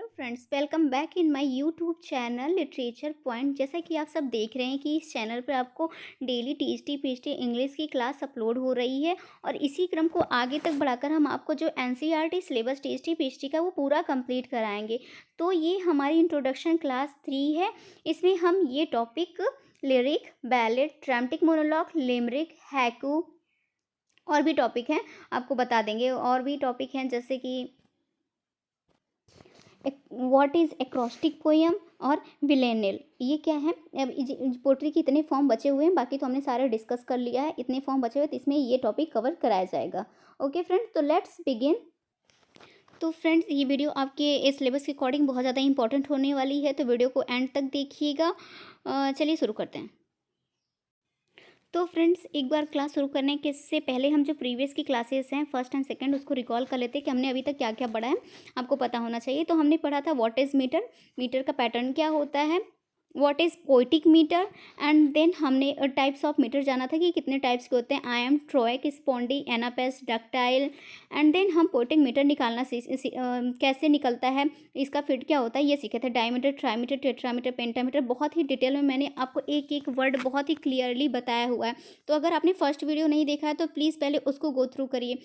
Friends, welcome back in my YouTube channel literature point. जैसा कि आप सब देख रहे हैं कि इस चैनल पर आपको डेली टीएसटी पीएचटी इंग्लिश की क्लास अपलोड हो रही है और इसी क्रम को आगे तक बढ़ाकर हम आपको जो एनसीईआरटी सिलेबस टीएसटी पीएचटी का वो पूरा कंप्लीट कराएंगे। तो ये हमारी इंट्रोडक्शन क्लास 3 है। इसमें हम ये topic lyric, ballad, dramatic monologue, limerick, haiku और भी टॉपिक हैं आपको बता देंगे। और भी टॉपिक हैं जैसे कि व्हाट इज़ एक्रोस्टिक पोएम और विलेनियल, ये क्या है। अब पोट्री के इतने फॉर्म बचे हुए हैं, बाकी तो हमने सारे डिस्कस कर लिया है। इतने फॉर्म बचे हुए तो इसमें ये टॉपिक कवर कराया जाएगा। ओके फ्रेंड्स, तो लेट्स बिगिन। तो फ्रेंड्स, ये वीडियो आपके इस सिलेबस के अकॉर्डिंग बहुत ज़्यादा इंपॉर्टेंट होने वाली है, तो वीडियो को एंड तक देखिएगा। चलिए शुरू करते हैं। तो फ्रेंड्स, एक बार क्लास शुरू करने के से पहले हम जो प्रीवियस की क्लासेस हैं फर्स्ट एंड सेकंड, उसको रिकॉल कर लेते हैं कि हमने अभी तक क्या क्या पढ़ा है। आपको पता होना चाहिए। तो हमने पढ़ा था व्हाट इज़ मीटर, मीटर का पैटर्न क्या होता है, what is poetic metre, and then हमने टाइप्स ऑफ मीटर जाना था कि कितने टाइप्स के होते हैं, iamb, trochee, spondee, anapest, dactyl. And then हम पोइटिक मीटर निकालना कैसे निकलता है, इसका फिट क्या होता है, ये सीखे थे। डायमीटर, ट्राईमीटर, टेट्रामीटर, पेंटामीटर, बहुत ही डिटेल में मैंने आपको एक एक वर्ड बहुत ही क्लियरली बताया हुआ है। तो अगर आपने फर्स्ट वीडियो नहीं देखा है तो प्लीज़ पहले उसको गो थ्रू करिए,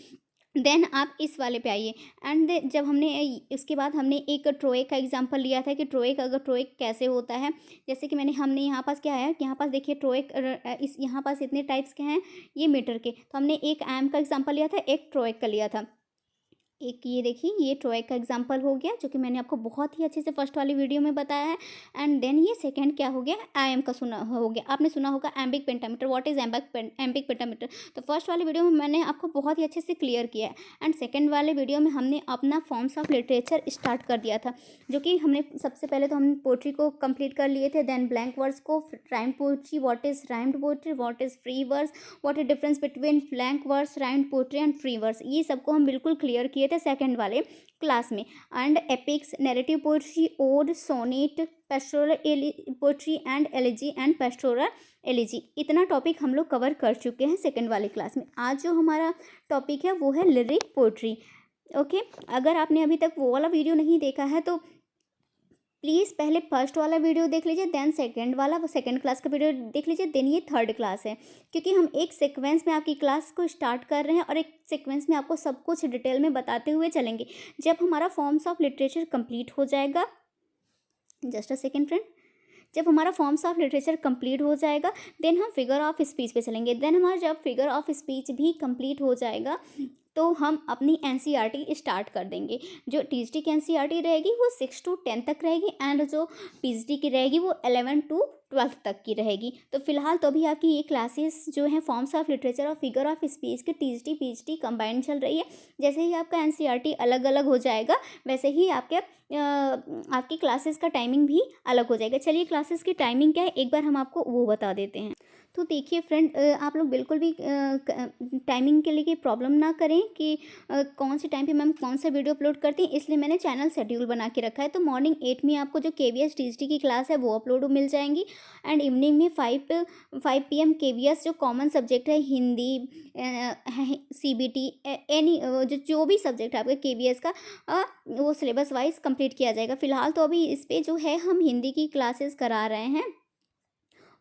देन आप इस वाले पे आइए। एंड जब हमने इसके बाद हमने एक ट्रोइक का एग्जांपल लिया था कि ट्रोइक कैसे होता है। जैसे कि हमने यहाँ पास क्या है, यहाँ पास देखिए ट्रोइक, इस यहाँ पास इतने टाइप्स के हैं ये मीटर के। तो हमने एक एम का एग्जांपल लिया था, एक ट्रोइक का लिया था। एक ये देखिए, ये ट्रोइक का एग्जांपल हो गया जो कि मैंने आपको बहुत ही अच्छे से फर्स्ट वाली वीडियो में बताया है। एंड देन ये सेकंड क्या हो गया, आईएम का सुना हो गया। आपने सुना होगा एम्बिक पेंटामीटर, व्हाट इज एम्बिक पेंटामीटर। तो फर्स्ट वाले वीडियो में मैंने आपको बहुत ही अच्छे से क्लियर किया है। एंड सेकंड वाले वीडियो में हमने अपना फॉर्म्स ऑफ लिटरेचर स्टार्ट कर दिया था, जो कि हमने सबसे पहले तो हम पोट्री को कंप्लीट कर लिए थे, देन ब्लैंक वर्ड्स को, rhymed poetry, what is rhymed poetry, what is free verse, what is difference between blank verse, rhymed poetry and free verse, ये सबको हम बिल्कुल क्लियर किए थे सेकंड वाले क्लास में। And epics, narrative poetry, ode, sonnet, pastoral poetry and elegy and pastoral elegy, इतना topic हम लोग कवर कर चुके हैं सेकंड वाले क्लास में। आज जो हमारा टॉपिक है वो है लिरिक पोएट्री। ओके, अगर आपने अभी तक वो वाला वीडियो नहीं देखा है तो प्लीज़ पहले फर्स्ट वाला वीडियो देख लीजिए, देन सेकंड वाला, वो सेकंड क्लास का वीडियो देख लीजिए, देन ये थर्ड क्लास है। क्योंकि हम एक सीक्वेंस में आपकी क्लास को स्टार्ट कर रहे हैं और एक सीक्वेंस में आपको सब कुछ डिटेल में बताते हुए चलेंगे। जब हमारा फॉर्म्स ऑफ लिटरेचर कंप्लीट हो जाएगा, जस्ट अ सेकेंड फ्रेंड, जब हमारा फॉर्म्स ऑफ लिटरेचर कंप्लीट हो जाएगा देन हम फिगर ऑफ स्पीच पे चलेंगे। देन हमारा जब फिगर ऑफ स्पीच भी कंप्लीट हो जाएगा तो हम अपनी एनसीईआरटी स्टार्ट कर देंगे। जो टीएसटी की एनसीईआरटी रहेगी वो 6 to 10 तक रहेगी, एंड जो पीएचडी की रहेगी वो 11 to 12 तक की रहेगी। तो फिलहाल तो अभी आपकी ये क्लासेस जो हैं फॉर्म्स ऑफ लिटरेचर और फिगर ऑफ स्पीच की टीएसटी पीएचडी कंबाइंड चल रही है। जैसे ही आपका एनसीईआरटी अलग अलग हो जाएगा वैसे ही आपकी क्लासेस का टाइमिंग भी अलग हो जाएगा। चलिए क्लासेस की टाइमिंग क्या है एक बार हम आपको वो बता देते हैं। तो देखिए फ्रेंड, आप लोग बिल्कुल भी टाइमिंग के लिए प्रॉब्लम ना करें कि कौन से टाइम पे मैम कौन सा वीडियो अपलोड करती हैं, इसलिए मैंने चैनल शेड्यूल बना के रखा है। तो मॉर्निंग 8 में आपको जो केवीएस टीएसटी की क्लास है वो अपलोड मिल जाएंगी, एंड इवनिंग में 5 PM केवीएस जो कॉमन सब्जेक्ट है, हिंदी, सीबीटी, एनी जो भी सब्जेक्ट है आपका केवीएस का, वो सिलेबस वाइज कंप्लीट किया जाएगा। फिलहाल तो अभी इस पर जो है हम हिंदी की क्लासेस करा रहे हैं।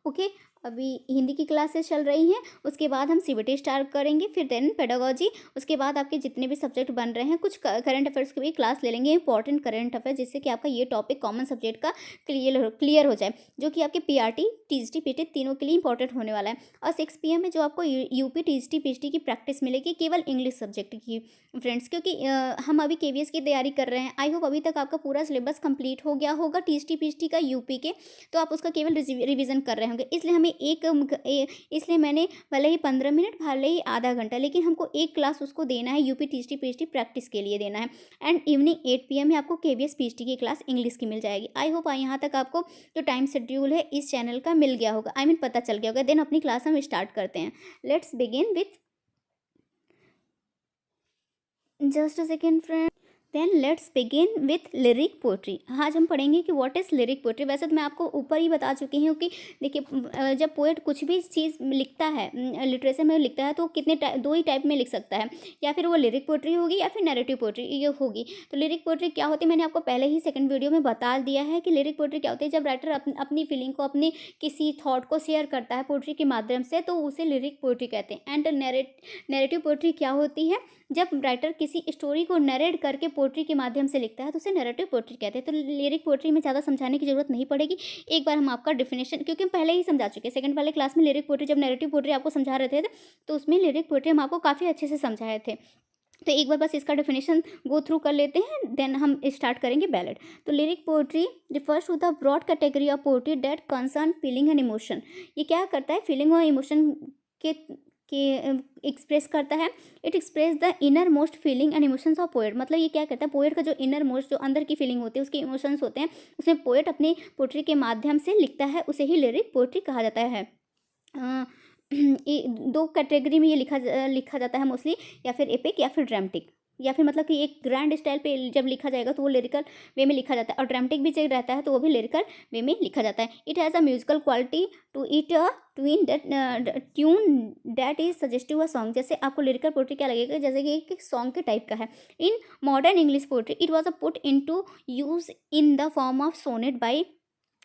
ओके, अभी हिंदी की क्लासेस चल रही हैं, उसके बाद हम सीबीटी स्टार्ट करेंगे, फिर देन पेडागोजी, उसके बाद आपके जितने भी सब्जेक्ट बन रहे हैं, कुछ करंट अफेयर्स की भी क्लास ले लेंगे, इंपॉर्टेंट करंट अफेयर, जिससे कि आपका ये टॉपिक कॉमन सब्जेक्ट का क्लियर हो जाए, जो कि आपके पीआरटी टीएसटी पीटी तीनों के लिए इंपॉर्टेंट होने वाला है। और 6 PM में जो आपको यूपी टीएसटी पीएचडी की प्रैक्टिस मिलेगी केवल इंग्लिश सब्जेक्ट की फ्रेंड्स, क्योंकि हम अभी केवीएस की तैयारी कर रहे हैं। आई होप अभी तक आपका पूरा सिलेबस कंप्लीट हो गया होगा टीएसटी पीएचडी का यूपी के, तो आप उसका केवल रिविजन कर रहे होंगे। इसलिए हमें इसलिए मैंने भले ही 15 मिनट, भले ही आधा घंटा, लेकिन हमको एक क्लास उसको देना है, यूपी टीएसटी पीएचडी प्रैक्टिस के लिए देना है। एंड इवनिंग 8 PM में आपको केवीएस पीएचडी की क्लास इंग्लिश की मिल जाएगी। आई होप यहाँ तक आपको जो टाइम शेड्यूल है इस चैनल का मिल गया होगा, आई मीन पता चल गया होगा। देन अपनी क्लास हम स्टार्ट करते हैं। Let's begin with, just a second friend. Then let's begin with lyric poetry. आज हम पढ़ेंगे कि व्हाट इज़ लिरिक पोइट्री। वैसे तो मैं आपको ऊपर ही बता चुकी हूँ कि देखिए जब पोएट कुछ भी चीज़ लिखता है, लिटरेचर में लिखता है, तो कितने दो ही टाइप में लिख सकता है, या फिर वो लिरिक पोइट्री होगी या फिर नैरेटिव पोइट्री ये होगी। तो लिरिक पोइट्री क्या होती है, मैंने आपको पहले ही सेकंड वीडियो में बता दिया है कि लिरिक पोइट्री क्या होती है। जब राइटर अपनी फीलिंग को, अपनी किसी थॉट को शेयर करता है पोइट्री के माध्यम से, तो उसे लिरिक पोइट्री कहते हैं। एंड नैरेटिव पोइट्री क्या होती है, जब राइटर किसी स्टोरी को नरेट करके पोइट्री के माध्यम से लिखता है तो उसे नैरेटिव पोइट्री कहते हैं। तो लिरिक पोइट्री में ज़्यादा समझाने की जरूरत नहीं पड़ेगी। एक बार हम आपका डिफिनेशन, क्योंकि हम पहले ही समझा चुके हैं सेकंड वाले क्लास में लिरिक पोइट्री, जब नैरेटिव पोइट्री आपको समझा रहे थे तो उसमें लिरिक पोइट्री हम आपको काफ़ी अच्छे से समझाए थे। तो एक बार बस इसका डेफिनेशन गो थ्रू कर लेते हैं, देन हम स्टार्ट करेंगे बैलेड। तो lyric poetry refers to the broad category of poetry that concern feeling and emotion. ये क्या करता है, फीलिंग और इमोशन के एक्सप्रेस करता है। It express the inner most feeling and emotions of poet. मतलब ये क्या करता है, पोएट का जो इनर मोस्ट, जो अंदर की फीलिंग होती है, उसके इमोशंस होते हैं, उसमें पोएट अपनी पोइट्री के माध्यम से लिखता है, उसे ही लिरिक पोइट्री कहा जाता है। दो कैटेगरी में ये लिखा जाता है मोस्टली, या फिर एपिक या फिर ड्रामेटिक, या फिर मतलब कि एक ग्रैंड स्टाइल पे जब लिखा जाएगा तो वो लिरिकल वे में लिखा जाता है, और ड्रामेटिक भी जब रहता है तो वो भी लिरिकल वे में लिखा जाता है। It has a musical quality to it a tune that is suggestive a song. जैसे आपको लिरिकल पोइट्री क्या लगेगा, जैसे कि एक सॉन्ग के टाइप का है। In modern English poetry it was a put in to use in the form of sonnet by.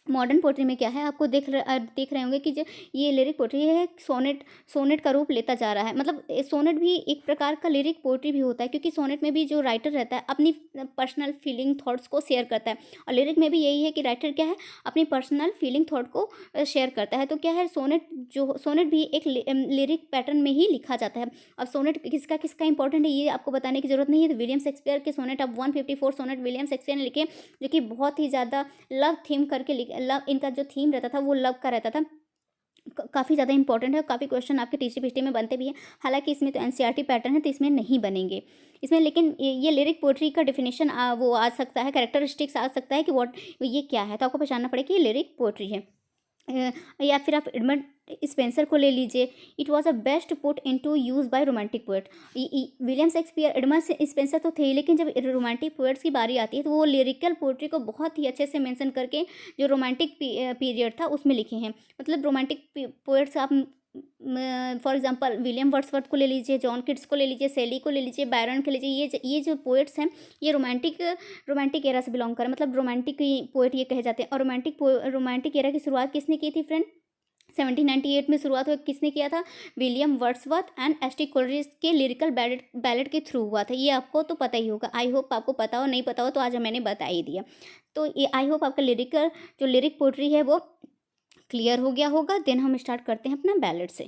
Modern poetry में क्या है, आपको देख रहे होंगे कि जो ये लिरिक पोइट्री है, सोनेट का रूप लेता जा रहा है। मतलब सोनेट भी एक प्रकार का लिरिक पोइट्री भी होता है, क्योंकि सोनेट में भी जो राइटर रहता है अपनी पर्सनल फीलिंग थॉट्स को शेयर करता है, और लिरिक में भी यही है कि राइटर क्या है, अपनी पर्सनल फीलिंग थॉट को शेयर करता है। तो क्या है, सोनेट भी एक लिरिक पैटर्न में ही लिखा जाता है। अब सोनेट किसका इंपॉर्टेंट है ये आपको बताने की जरूरत नहीं है। तो विलियम शेक्सपियर के सोनेट, अब 154 सोनेट विलियम शेक्सपियर ने लिखे, जो कि बहुत ही ज़्यादा लव थीम करके लव, इनका जो थीम रहता था वो लव का रहता था। काफ़ी ज़्यादा इंपॉर्टेंट है, काफ़ी क्वेश्चन आपके टीसी में बनते भी हैं। हालांकि इसमें तो एनसीईआरटी पैटर्न है तो इसमें नहीं बनेंगे इसमें, लेकिन ये लिरिक पोइट्री का डेफिनेशन वो आ सकता है, कैरेक्टरिस्टिक्स आ सकता है कि ये क्या है, तो आपको पहचानना पड़ेगा कि ये लिरिक पोइट्री है। या फिर आप एडमंड स्पेंसर को ले लीजिए। It was a best put in to use by romantic poet. William Shakespeare, Edmund Spenser तो थे ही, लेकिन जब रोमांटिक पोएट्स की बारी आती है तो वो लिरिकल पोइट्री को बहुत ही अच्छे से मेंशन करके जो रोमांटिक पीरियड था उसमें लिखे हैं। मतलब रोमांटिक पोएट्स आप फॉर एग्जांपल विलियम वर्ड्सवर्थ को ले लीजिए, जॉन किट्स को ले लीजिए, सेली को ले लीजिए, बैरन को ले लीजिए। ये जो पोएट्स हैं ये रोमांटिक एरा से बिलोंग कर, मतलब रोमांटिक पोएट ये कहे जाते हैं। और रोमांटिक एरा की शुरुआत किसने की थी फ्रेंड, 1798 में शुरुआत हुआ। किसने किया था, William Wordsworth and S T Coleridge के लिरिकल बैलेड के थ्रू हुआ था। ये आपको तो पता ही होगा, आई होप आपको पता हो, नहीं पता हो तो आज मैंने बता ही दिया। तो ये आई होप आपका लिरिक पोइट्री है वो क्लियर हो गया होगा। देन हम स्टार्ट करते हैं अपना बैलेड से।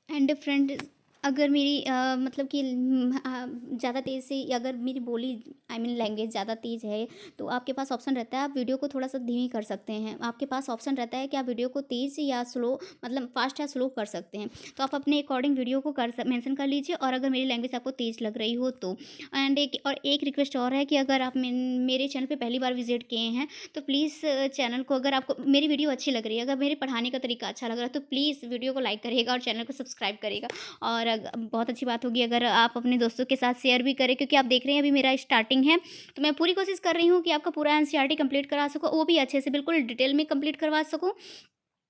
एंड फ्रेंड, अगर मेरी मतलब कि ज़्यादा तेज़ से, अगर मेरी बोली लैंग्वेज ज़्यादा तेज़ है तो आपके पास ऑप्शन रहता है, आप वीडियो को थोड़ा सा धीमी कर सकते हैं। आपके पास ऑप्शन रहता है कि आप वीडियो को तेज़ या स्लो, मतलब फास्ट या स्लो कर सकते हैं। तो आप अपने अकॉर्डिंग वीडियो को मेंशन कर लीजिए, और अगर मेरी लैंग्वेज आपको तेज़ लग रही हो तो। एंड एक रिक्वेस्ट और है कि अगर आप मेरे चैनल पर पहली बार विजिट किए हैं तो प्लीज़ चैनल को, अगर आपको मेरी वीडियो अच्छी लग रही है, अगर मेरे पढ़ाने का तरीका अच्छा लग रहा है तो प्लीज़ वीडियो को लाइक करिएगा और चैनल को सब्सक्राइब करिएगा। और बहुत अच्छी बात होगी अगर आप अपने दोस्तों के साथ शेयर भी करें, क्योंकि आप देख रहे हैं अभी मेरा स्टार्टिंग है, तो मैं पूरी कोशिश कर रही हूँ कि आपका पूरा एनसीईआरटी कंप्लीट करा सकूँ, वो भी अच्छे से बिल्कुल डिटेल में कंप्लीट करवा सकूँ।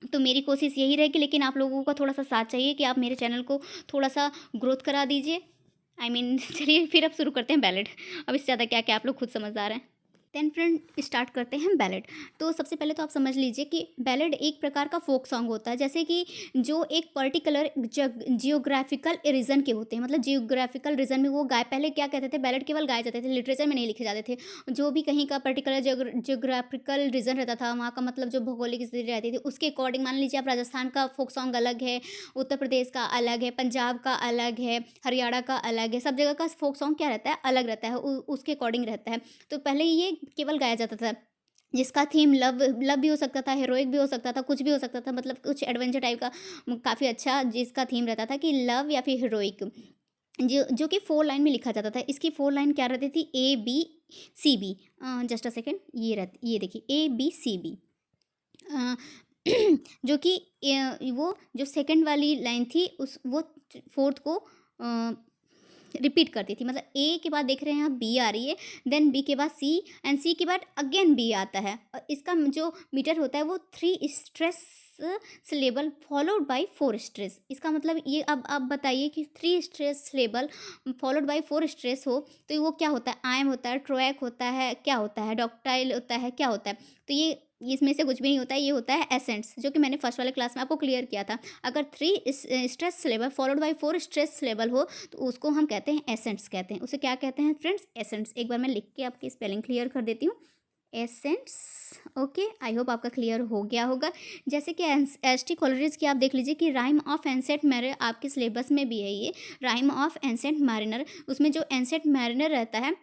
तो मेरी कोशिश यही रहेगी, लेकिन आप लोगों का थोड़ा सा साथ चाहिए कि आप मेरे चैनल को थोड़ा सा ग्रोथ करा दीजिए। चलिए फिर अब शुरू करते हैं बैलेड। अब इससे ज़्यादा क्या क्या आप लोग खुद समझदार हैं। देन फ्रेंड स्टार्ट करते हैं बैलेड। तो सबसे पहले तो आप समझ लीजिए कि बैलेड एक प्रकार का फोक सॉन्ग होता है, जैसे कि जो एक पर्टिकुलर जियोग्राफिकल रीजन के होते हैं, मतलब जियोग्राफिकल रीजन में वो पहले क्या कहते थे, बैलेड केवल गाए जाते थे, लिटरेचर में नहीं लिखे जाते थे। जो भी कहीं का पर्टिकुलर जियोग्राफिकल रीजन रहता था, वहाँ का मतलब जो भौगोलिक स्थिति रहती थी उसके अकॉर्डिंग, मान लीजिए आप राजस्थान का फोक सॉन्ग अलग है, उत्तर प्रदेश का अलग है, पंजाब का अलग है, हरियाणा का अलग है, सब जगह का फोक सॉन्ग क्या रहता है, अलग रहता है, उसके अकॉर्डिंग रहता है। तो पहले ये केवल गाया जाता था, जिसका थीम लव भी हो सकता था, हीरोइक भी हो सकता था, कुछ भी हो सकता था, मतलब कुछ एडवेंचर टाइप का काफ़ी अच्छा जिसका थीम रहता था कि लव या फिर हीरोइक, जो कि 4 लाइन में लिखा जाता था। इसकी 4 लाइन क्या रहती थी, ABCB। जस्ट अ सेकेंड, ये देखिए ABCB, जो कि वो जो सेकंड वाली लाइन थी वो फोर्थ को रिपीट करती थी, मतलब ए के बाद देख रहे हैं आप बी आ रही है, देन बी के बाद सी एंड सी के बाद अगेन बी आता है, और इसका जो मीटर होता है वो 3 stress syllable followed by 4 stress. इसका मतलब ये, अब आप बताइए कि 3 stress syllable followed by 4 stress हो तो वो क्या होता है, आयम होता है, ट्रोएक होता है, क्या होता है, डॉक्टाइल होता है, क्या होता है, तो ये इसमें से कुछ भी नहीं होता है, ये होता है एसेंट्स, जो कि मैंने फर्स्ट वाले क्लास में आपको क्लियर किया था। अगर 3 stress syllable followed by 4 stress syllable हो तो उसको हम कहते हैं एसेंट्स कहते हैं। उसे क्या कहते हैं फ्रेंड्स, एसेंट्स। एक बार मैं लिख के आपकी स्पेलिंग क्लियर कर देती हूँ, एसेंट्स। ओके, आई होप आपका क्लियर हो गया होगा। जैसे कि एसटी कॉलेजेस की आप देख लीजिए कि राइम ऑफ एंसेंट मैरिनर आपके सिलेबस में भी है, ये राइम ऑफ एंसेंट मैरिनर। उसमें जो एंसेंट मैरिनर रहता है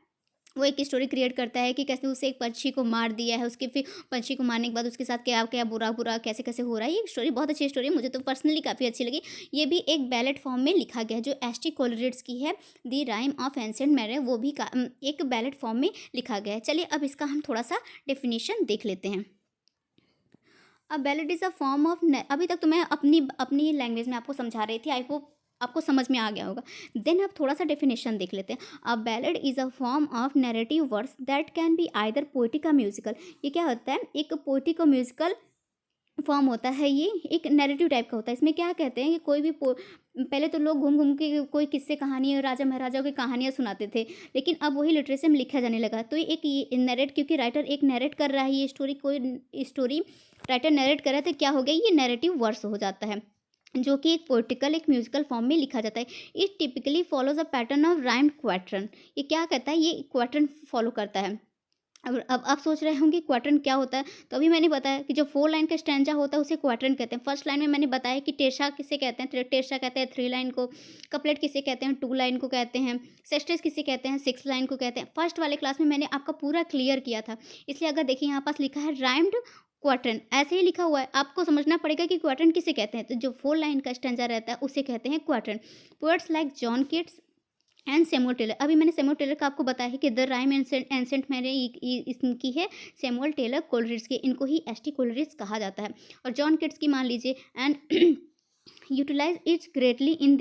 वो एक स्टोरी क्रिएट करता है कि कैसे उसे एक पंछी को मार दिया है, उसके फिर पंछी को मारने के बाद उसके साथ क्या क्या बुरा बुरा कैसे कैसे हो रहा है। ये स्टोरी बहुत अच्छी स्टोरी है, मुझे तो पर्सनली काफ़ी अच्छी लगी। ये भी एक बैलेट फॉर्म में लिखा गया है, जो एस टी कोलरिड्स की है the rhyme of ancient mariner, वो भी एक बैलेट फॉर्म में लिखा गया है। चलिए अब इसका हम थोड़ा सा डेफिनेशन देख लेते हैं। अब ballot is a form of, अभी तक तो मैं अपनी अपनी लैंग्वेज में आपको समझा रही थी, आई होप आपको समझ में आ गया होगा। देन अब थोड़ा सा डेफिनेशन देख लेते हैं। A ballad is a form of narrative words that can be either poetic या म्यूजिकल। ये क्या होता है, एक पोएटिक और म्यूजिकल फॉर्म होता है, ये एक नैरेटिव टाइप का होता है। इसमें क्या कहते हैं कि कोई भी पहले तो लोग घूम घूम के कोई किस्से कहानी राजा महाराजाओं की कहानियाँ सुनाते थे, लेकिन अब वही लिटरेचर में लिखा जाने लगा। तो एक ये नैरेट, क्योंकि राइटर एक नैरेट कर रहा है ये स्टोरी, कोई स्टोरी राइटर नैरेट कर रहा है, तो क्या हो गया, ये नैरेटिव वर्स हो जाता है, जो कि एक पोइटिकल एक म्यूजिकल फॉर्म में लिखा जाता है। It typically follows a pattern of rhymed quatrain. ये क्या कहता है, ये क्वार्टरन फॉलो करता है। अब आप सोच रहे होंगे क्वार्टरन क्या होता है, तो अभी मैंने बताया कि जो 4 लाइन का स्टैंजा होता है उसे क्वार्टरन कहते हैं। फर्स्ट लाइन में मैंने बताया कि टेशा किसे कहते हैं, टेशा कहते हैं 3 लाइन को, कपलेट किसे कहते हैं 2 लाइन को कहते हैं, सेस्टेस किसे कहते हैं 6 लाइन को कहते हैं। फर्स्ट वाले क्लास में मैंने आपका पूरा क्लियर किया था, इसलिए अगर देखिए यहाँ पास लिखा है राइम्ड क्वार्टरन, ऐसे ही लिखा हुआ है, आपको समझना पड़ेगा कि क्वार्टरन किसे कहते हैं। तो जो 4 लाइन का स्टैंजा रहता है उसे कहते हैं quatrain. Poets like John Keats and Samuel Taylor, अभी मैंने सैमुअल टेलर का आपको बताया है कि द राइम एंसेंट मैंने इनकी है सैमुअल टेलर कोलरिड्स की, इनको ही एस टी कोलरिड्स कहा जाता है। और जॉन किट्स की मान लीजिए and utilize its greatly in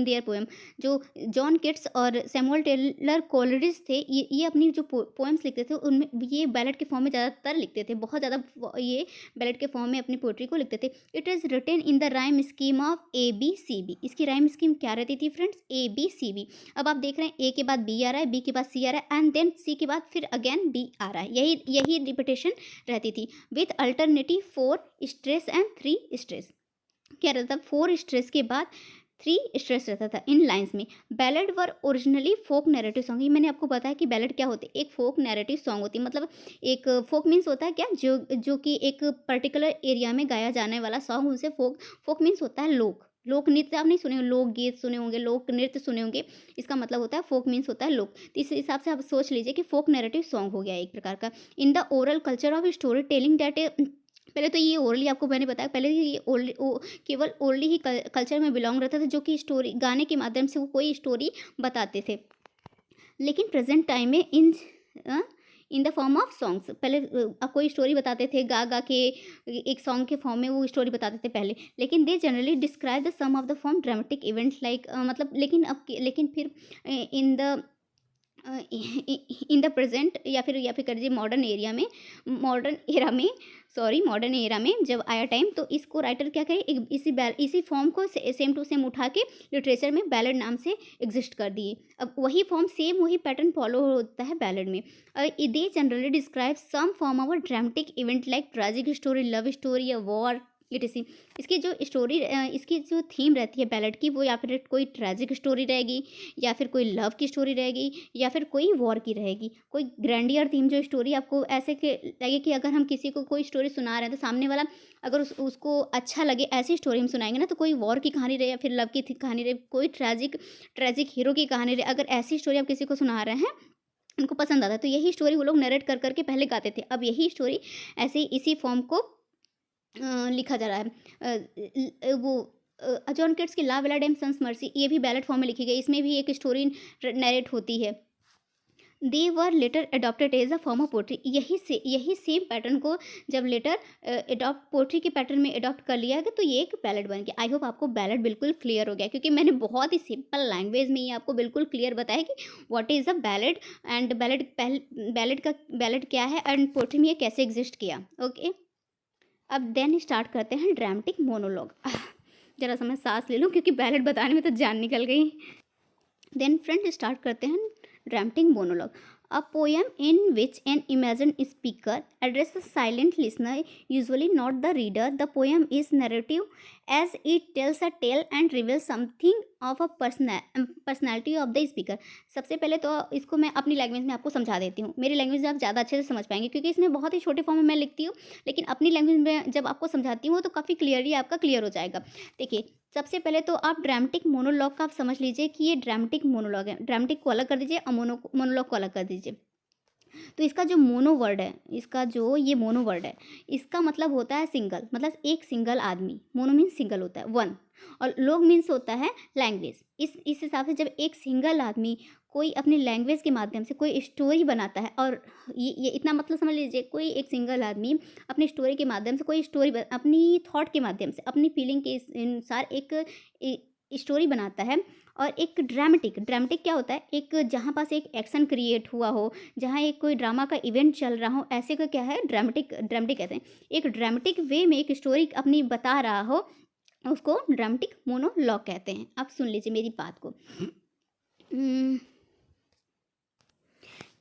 their poem. जो जॉन किट्स और सैमुअल टेलर कोलरिड्स थे, ये अपनी जो पोएम्स लिखते थे उनमें ये बैलेट के फॉर्म में ज़्यादातर लिखते थे, बहुत ज़्यादा ये बैलेट के फॉर्म में अपनी पोइट्री को लिखते थे। It is written in the rhyme scheme of ABCB। इसकी राइम स्कीम क्या रहती थी फ्रेंड्स, ABCB। अब आप देख रहे हैं ए के बाद बी आ रहा है, बी के बाद सी आ रहा है एंड देन सी के बाद फिर अगेन बी आ रहा है, यही रिपीटेशन रहती थी with alternative 4 stress and 3 stress. क्या रहता था, 4 स्ट्रेस के बाद 3 स्ट्रेस रहता था इन लाइंस में। बैलेड वर ओरिजिनली फोक नैरेटिव सॉन्ग। ये मैंने आपको बताया कि बैलेड क्या होती है, एक फोक नैरेटिव सॉन्ग होती है। मतलब एक फोक मीन्स होता है क्या, जो कि एक पर्टिकुलर एरिया में गाया जाने वाला सॉन्ग, उसे फोक मीन्स होता है लोक नृत्य। आप नहीं सुने होंगे, लोक गीत सुने होंगे, लोक नृत्य सुने होंगे, इसका मतलब होता है फोक मीन्स होता है लोक। तो इस हिसाब से आप सोच लीजिए कि फोक नैरेटिव सॉन्ग हो गया एक प्रकार का। In the oral culture of story telling that, पहले तो ये ओरली आपको मैंने बताया, पहले ये केवल ओरली ही कल्चर में बिलोंग रहता था, जो कि स्टोरी गाने के माध्यम से वो कोई स्टोरी बताते थे। लेकिन प्रेजेंट टाइम में इन द फॉर्म ऑफ सॉन्ग्स, पहले आप कोई स्टोरी बताते थे गा के, एक सॉन्ग के फॉर्म में वो स्टोरी बताते थे पहले, लेकिन they generally describe the some of the form dramatic event like, मतलब लेकिन फिर in the in the present या फिर कर दीजिए मॉडर्न एरा में जब आया टाइम, तो इसको राइटर क्या करे, एक इसी फॉर्म को सेम टू सेम उठा के लिटरेचर में बैलेड नाम से एग्जिस्ट कर दिए। अब वही फॉर्म सेम वही पैटर्न फॉलो होता है बैलेड में। They generally describe some form of a dramatic event like tragic story, love story या वॉर etc। इसकी जो स्टोरी, इसकी जो थीम रहती है बैलेड की, वो या फिर कोई ट्रेजिक स्टोरी रहेगी, या फिर कोई लव की स्टोरी रहेगी, या फिर कोई वॉर की रहेगी। कोई ग्रैंडियर थीम जो स्टोरी आपको ऐसे के लगे कि अगर हम किसी को कोई स्टोरी सुना रहे हैं तो सामने वाला अगर उसको अच्छा लगे, ऐसी स्टोरी हम सुनाएंगे ना, तो कोई वॉर की कहानी रहे या फिर लव की कहानी रहे, कोई ट्रेजिक हीरो की कहानी रहे, अगर ऐसी स्टोरी आप किसी को सुना रहे हैं उनको पसंद आता है, तो यही स्टोरी वो लोग नरेट कर करके पहले गाते थे। अब यही स्टोरी ऐसे इसी फॉर्म को लिखा जा रहा है। वो जॉन किट्स की ला विला डेम सन्स मर्सी, ये भी बैलेट फॉर्म में लिखी गई, इसमें भी एक स्टोरी नरेट होती है। They were later adopted as a form of poetry. यही सेम पैटर्न को जब लेटर अडॉप्ट पोट्री के पैटर्न में अडॉप्ट कर लिया गया तो ये एक बैलेड बन गया। आई होप आपको बैलेड बिल्कुल क्लियर हो गया, क्योंकि मैंने बहुत ही सिंपल लैंग्वेज में ये आपको बिल्कुल क्लियर बताया कि what is a ballad and ballad क्या है एंड पोट्री में ये कैसे एग्जिस्ट किया। ओके, अब देन स्टार्ट करते हैं ड्रामेटिक मोनोलॉग। जरा सा मैं सांस ले लूँ क्योंकि बैलेड बताने में तो जान निकल गई। देन फ्रेंड स्टार्ट करते हैं dramatic monologue. A poem in which an imagined speaker addresses a silent listener, usually not the reader. The poem is narrative as it tells a tale and reveals something of a personality of the speaker. सबसे पहले तो इसको मैं अपनी language में आपको समझा देती हूँ। मेरी लैंग्वेज में आप ज़्यादा अच्छे से समझ पाएंगे क्योंकि इसमें बहुत ही छोटे फॉर्म में मैं लिखती हूँ, लेकिन अपनी लैंग्वेज में जब आपको समझाती हूँ तो काफ़ी क्लियरली आपका क्लियर हो जाएगा। देखिए, सबसे पहले तो आप ड्रामेटिक मोनोलॉग का आप समझ लीजिए कि ये ड्रामेटिक मोनोलॉग है। ड्रामेटिक को अलग कर दीजिए और मोनोलॉग को अलग कर दीजिए। तो इसका जो मोनो वर्ड है, इसका मतलब होता है सिंगल, मतलब एक सिंगल आदमी। मोनो मीन्स सिंगल होता है, वन, और लॉग मीन्स होता है लैंग्वेज। इस हिसाब से जब एक सिंगल आदमी कोई अपनी लैंग्वेज के माध्यम से कोई स्टोरी बनाता है, और ये इतना मतलब समझ लीजिए, कोई एक सिंगल आदमी अपनी स्टोरी के माध्यम से कोई स्टोरी अपनी थॉट के माध्यम से अपनी फीलिंग के अनुसार एक स्टोरी बनाता है। और एक ड्रामेटिक क्या होता है, एक जहाँ पास एक एक्शन क्रिएट हुआ हो, जहाँ एक कोई ड्रामा का इवेंट चल रहा हो, ऐसे को क्या है ड्रामेटिक कहते हैं। एक ड्रामेटिक वे में एक स्टोरी अपनी बता रहा हो, उसको ड्रामेटिक मोनोलॉग कहते हैं। अब सुन लीजिए मेरी बात को।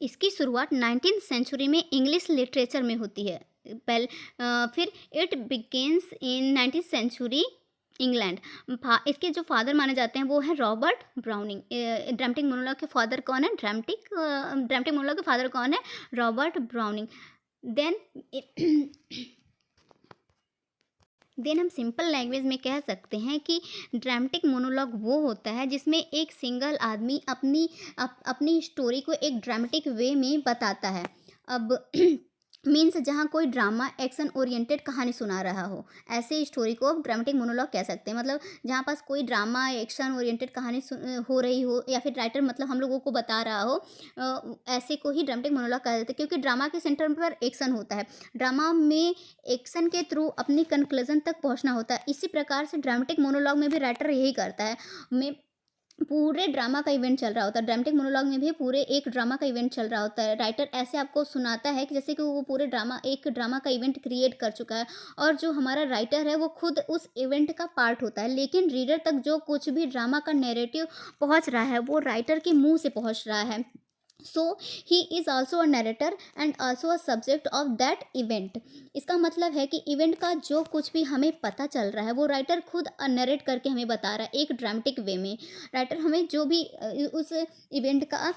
इसकी शुरुआत 19th सेंचुरी में इंग्लिश लिटरेचर में होती है। फिर it begins in 19th century England. इसके जो फादर माने जाते हैं वो है रॉबर्ट ब्राउनिंग। ड्रामेटिक मोनोलॉग के फादर कौन है? ड्रामेटिक मोनोलॉग के फादर कौन है? Robert Browning. देन हम सिंपल लैंग्वेज में कह सकते हैं कि ड्रामेटिक मोनोलॉग वो होता है जिसमें एक सिंगल आदमी अपनी स्टोरी को एक ड्रामेटिक वे में बताता है। अब मीन्स जहाँ कोई ड्रामा एक्शन ओरिएंटेड कहानी सुना रहा हो, ऐसे स्टोरी को ड्रामेटिक मोनोलॉग कह सकते हैं। मतलब जहाँ पास कोई ड्रामा एक्शन ओरिएंटेड कहानी हो रही हो, या फिर राइटर मतलब हम लोगों को बता रहा हो, ऐसे को ही ड्रामेटिक मोनोलॉग कह देते हैं। क्योंकि ड्रामा के सेंटर पर एक्शन होता है, ड्रामा में एक्शन के थ्रू अपनी कंक्लूजन तक पहुँचना होता है। इसी प्रकार से ड्रामेटिक मोनोलॉग में भी राइटर यही करता है। पूरे ड्रामा का इवेंट चल रहा होता है, ड्रामेटिक मोनोलॉग में भी पूरे एक ड्रामा का इवेंट चल रहा होता है। राइटर ऐसे आपको सुनाता है कि जैसे कि वो पूरे एक ड्रामा का इवेंट क्रिएट कर चुका है, और जो हमारा राइटर है वो खुद उस इवेंट का पार्ट होता है। लेकिन रीडर तक जो कुछ भी ड्रामा का नैरेटिव पहुंच रहा है वो राइटर के मुंह से पहुंच रहा है। So he is also a narrator and also a subject of that event. इसका मतलब है कि इवेंट का जो कुछ भी हमें पता चल रहा है वो राइटर खुद नरेट करके हमें बता रहा है एक ड्रामेटिक वे में। राइटर हमें जो भी उस इवेंट का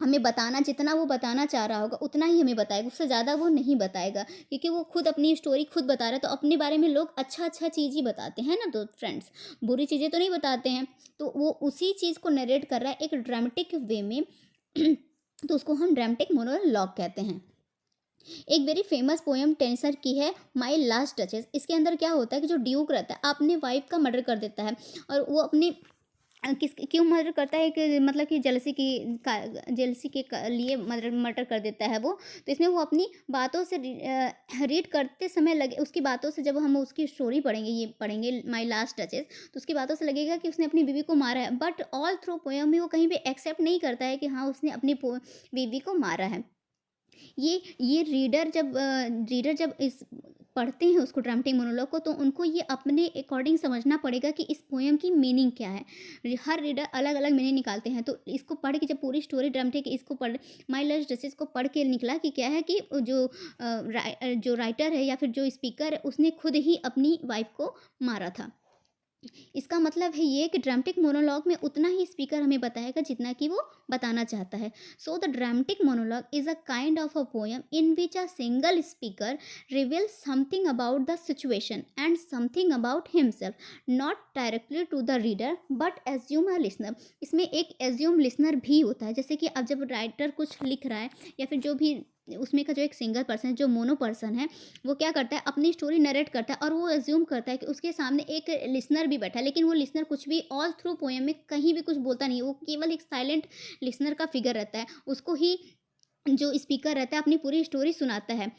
हमें बताना, जितना वो बताना चाह रहा होगा उतना ही हमें बताएगा, उससे ज़्यादा वो नहीं बताएगा, क्योंकि वो खुद अपनी स्टोरी खुद बता रहा है। तो अपने बारे में लोग अच्छा चीज़ ही बताते हैं ना, तो फ्रेंड्स बुरी चीज़ें तो नहीं बताते हैं। तो वो उसी चीज़ को नरेट कर रहा है एक ड्रामेटिक वे में। तो उसको हम ड्रामेटिक मोनोलॉग कहते हैं। एक वेरी फेमस पोएम टेनिसन की है माई लास्ट डचेस। इसके अंदर क्या होता है कि जो ड्यूक रहता है अपने वाइफ का मर्डर कर देता है, और वो अपनी क्यों मर्डर करता है कि मतलब कि जेलसी के लिए मर्डर कर देता है वो। तो इसमें वो अपनी बातों से रीड करते समय लगे, उसकी बातों से जब हम उसकी स्टोरी पढ़ेंगे माई लास्ट टचेस, तो उसकी बातों से लगेगा कि उसने अपनी बीवी को मारा है। बट ऑल थ्रू पोएम में वो कहीं भी एक्सेप्ट नहीं करता है कि हाँ उसने अपनी बीवी को मारा है। ये रीडर जब इस पढ़ते हैं उसको ड्रामेटिक मोनोलॉग को, तो उनको ये अपने अकॉर्डिंग समझना पड़ेगा कि इस पोएम की मीनिंग क्या है। हर रीडर अलग अलग मीनिंग निकालते हैं। तो इसको पढ़ के जब पूरी स्टोरी ड्रामेटिक इसको पढ़ माई लास्ट डचेस को पढ़ के निकला कि क्या है कि जो राइटर है या फिर जो स्पीकर है उसने खुद ही अपनी वाइफ को मारा था। इसका मतलब है ये कि ड्रामेटिक मोनोलॉग में उतना ही स्पीकर हमें बताएगा जितना कि वो बताना चाहता है। So the dramatic monologue is a kind of a poem in which a single speaker reveals something about the situation and something about himself, not directly to the reader but assume a listener. इसमें एक assume listener भी होता है। जैसे कि अब जब writer कुछ लिख रहा है या फिर जो भी उसमें का जो एक सिंगल पर्सन है, जो मोनो पर्सन है, वो क्या करता है, अपनी स्टोरी नरेट करता है और वो अज्यूम करता है कि उसके सामने एक लिसनर भी बैठा है, लेकिन वो लिसनर कुछ भी ऑल थ्रू पोएम में कहीं भी कुछ बोलता नहीं है, वो केवल एक साइलेंट लिसनर का फिगर रहता है। उसको ही जो स्पीकर रहता है अपनी पूरी स्टोरी सुनाता है।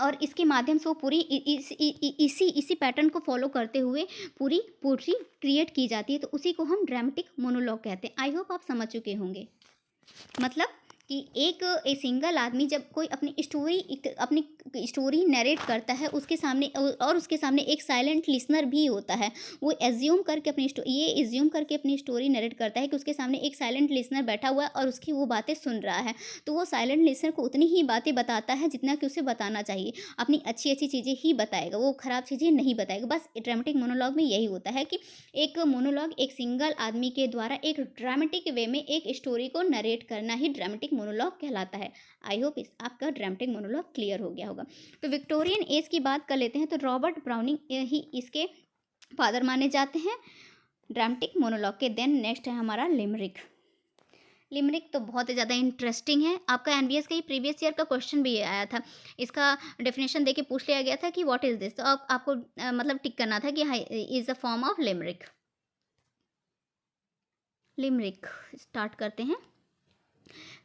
और इसके माध्यम से वो पूरी इसी पैटर्न को फॉलो करते हुए पूरी पोट्री क्रिएट की जाती है, तो उसी को हम ड्रामेटिक मोनोलॉग कहते हैं। आई होप आप समझ चुके होंगे। मतलब कि एक सिंगल आदमी जब कोई अपनी स्टोरी नरेट करता है, उसके सामने और उसके सामने एक साइलेंट लिसनर भी होता है। वो एज्यूम करके अपनी स्टोरी नरेट करता है कि उसके सामने एक साइलेंट लिसनर बैठा हुआ है और उसकी वो बातें सुन रहा है। तो वो साइलेंट लिसनर को उतनी ही बातें बताता है जितना कि उसे बताना चाहिए। अपनी अच्छी अच्छी चीज़ें ही बताएगा, वो खराब चीज़ें नहीं बताएगा। बस ड्रामेटिक मोनोलॉग में यही होता है कि एक मोनोलॉग एक सिंगल आदमी के द्वारा एक ड्रामेटिक वे में एक स्टोरी को नरेट करना ही ड्रामेटिक मोनोलॉग कहलाता है। आई होप इस आपका ड्रामेटिक मोनोलॉग क्लियर हो गया होगा। तो विक्टोरियन एज की बात कर लेते हैं, तो रॉबर्ट ब्राउनिंग ही इसके फादर माने जाते हैं ड्रामेटिक मोनोलॉग के। देन नेक्स्ट है हमारा लिमरिक। लिमरिक तो बहुत ही ज़्यादा इंटरेस्टिंग है। आपका एनबीएस का ही प्रीवियस ईयर का क्वेश्चन भी आया था, इसका डेफिनेशन देके पूछ लिया गया था कि व्हाट इज़ दिस, तो आपको मतलब टिक करना था कि is a form of limerick. Limerick start करते हैं।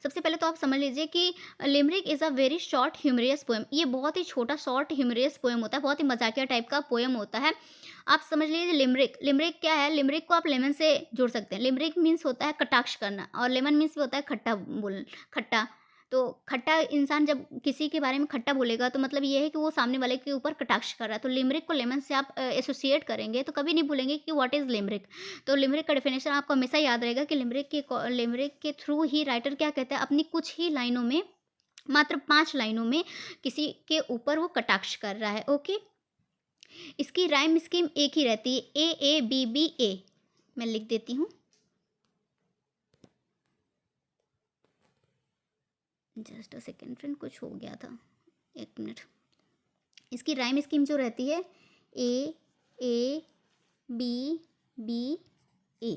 सबसे पहले तो आप समझ लीजिए कि limerick is a very short humorous poem. ये बहुत ही छोटा शॉर्ट ह्यूमरियस पोएम होता है, बहुत ही मजाकिया टाइप का पोएम होता है। आप समझ लीजिए लिमरिक क्या है। लिमरिक को आप लेमन से जोड़ सकते हैं। लिमरिक मीन्स होता है कटाक्ष करना, और लेमन मीन्स भी होता है खट्टा। तो खट्टा इंसान जब किसी के बारे में खट्टा बोलेगा तो मतलब ये है कि वो सामने वाले के ऊपर कटाक्ष कर रहा है। तो लिमरिक को लेमन से आप एसोसिएट करेंगे तो कभी नहीं भूलेंगे कि व्हाट इज़ लिमरिक। तो लिमरिक का डेफिनेशन आपको हमेशा याद रहेगा कि लिमरिक के थ्रू ही राइटर क्या कहता है, अपनी कुछ ही लाइनों में, मात्र 5 लाइनों में किसी के ऊपर वो कटाक्ष कर रहा है। ओके, इसकी राइम स्कीम एक ही रहती है, ए ए बी बी ए। मैं लिख देती हूँ, जस्ट अ सेकेंड फ्रेंड, कुछ हो गया था, 1 मिनट। इसकी राइम स्कीम जो रहती है ए ए बी बी ए।